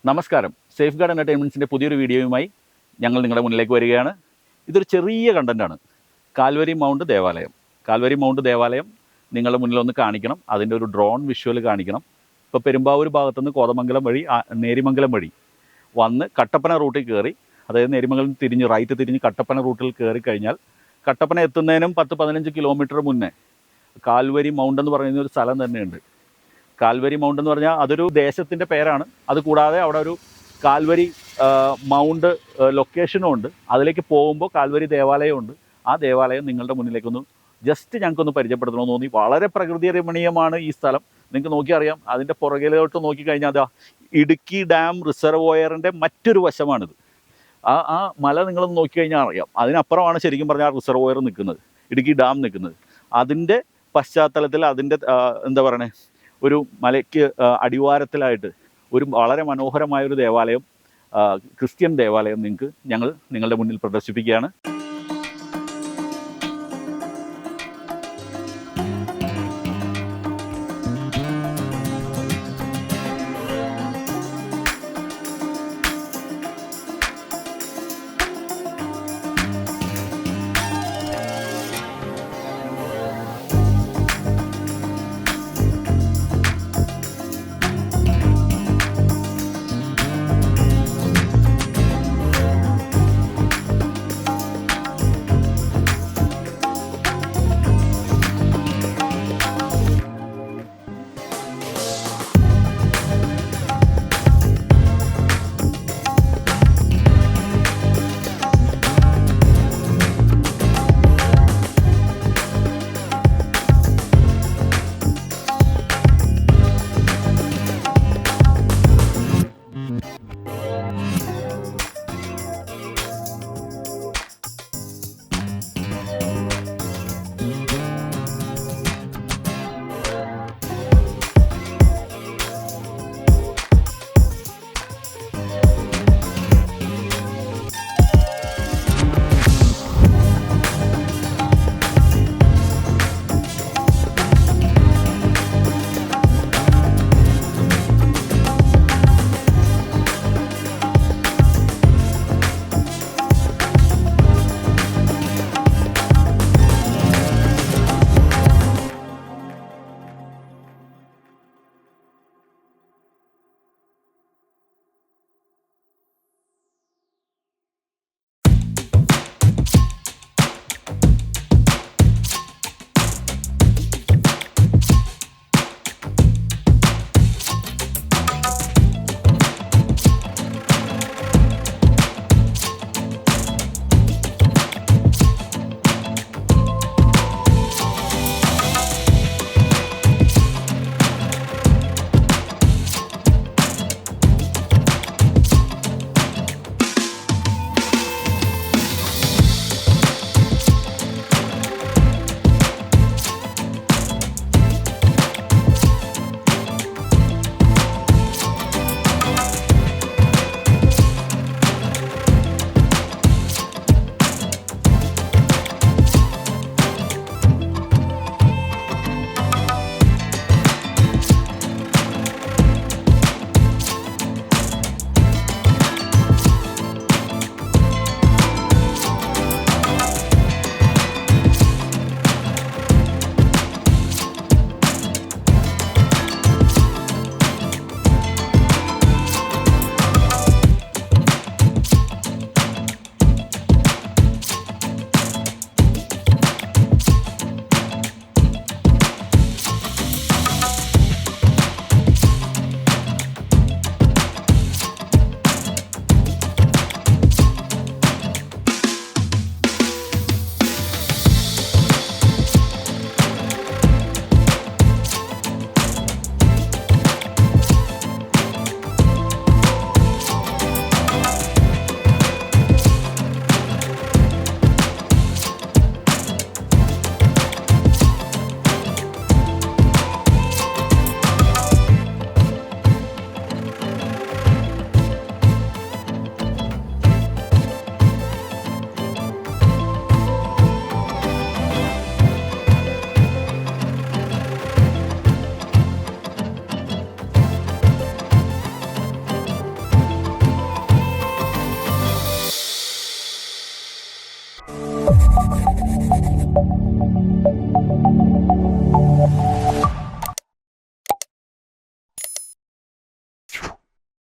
നമസ്കാരം. Safe guard എൻ്റർടൈൻമെൻറ്റ്സിൻ്റെ പുതിയൊരു വീഡിയോയുമായി ഞങ്ങൾ നിങ്ങളുടെ മുന്നിലേക്ക് വരികയാണ്. ഇതൊരു ചെറിയ കണ്ടൻറ്റാണ്. കാൽവരി മൗണ്ട് ദേവാലയം. കാൽവരി മൗണ്ട് ദേവാലയം നിങ്ങളുടെ മുന്നിലൊന്ന് കാണിക്കണം. അതിൻ്റെ ഒരു ഡ്രോൺ വിഷ്വൽ കാണിക്കണം. ഇപ്പോൾ പെരുമ്പാവൂർ ഭാഗത്തുനിന്ന് കോതമംഗലം വഴി നേരിമംഗലം വഴി വന്ന് കട്ടപ്പന റൂട്ടിൽ കയറി, അതായത് നേരിമംഗലം തിരിഞ്ഞ് റൈറ്റ് തിരിഞ്ഞ് കട്ടപ്പന റൂട്ടിൽ കയറി കഴിഞ്ഞാൽ കട്ടപ്പന എത്തുന്നതിനും 10-15 കിലോമീറ്റർ മുന്നേ കാൽവരി മൗണ്ട് എന്ന് പറയുന്ന ഒരു സ്ഥലം തന്നെയുണ്ട്. കാൽവരി മൗണ്ട് എന്ന് പറഞ്ഞാൽ അതൊരു ദേശത്തിൻ്റെ പേരാണ്. അതുകൂടാതെ അവിടെ ഒരു കാൽവരി മൗണ്ട് ലൊക്കേഷനും ഉണ്ട്. അതിലേക്ക് പോകുമ്പോൾ കാൽവരി ദേവാലയമുണ്ട്. ആ ദേവാലയം നിങ്ങളുടെ മുന്നിലേക്കൊന്ന് ജസ്റ്റ് ഞങ്ങൾക്കൊന്ന് പരിചയപ്പെടുത്തണമെന്ന് തോന്നി. വളരെ പ്രകൃതി രമണീയമാണ് ഈ സ്ഥലം. നിങ്ങൾക്ക് നോക്കിയറിയാം. അതിൻ്റെ പുറകിലോട്ട് നോക്കിക്കഴിഞ്ഞാൽ അതാ ഇടുക്കി ഡാം റിസർവോയറിൻ്റെ മറ്റൊരു വശമാണിത്. ആ മല നിങ്ങളൊന്ന് നോക്കിക്കഴിഞ്ഞാൽ അറിയാം. അതിനപ്പുറമാണ് ശരിക്കും പറഞ്ഞാൽ ആ റിസർവോയർ നിൽക്കുന്നത്, ഇടുക്കി ഡാം നിൽക്കുന്നത്. അതിൻ്റെ പശ്ചാത്തലത്തിൽ അതിൻ്റെ എന്താ പറയണേ, ഒരു മലയ്ക്ക് അടിവാരത്തിലായിട്ട് ഒരു വളരെ മനോഹരമായൊരു ദേവാലയം, ക്രിസ്ത്യൻ ദേവാലയം ഞങ്ങൾ നിങ്ങളുടെ മുന്നിൽ പ്രദർശിപ്പിക്കുകയാണ്.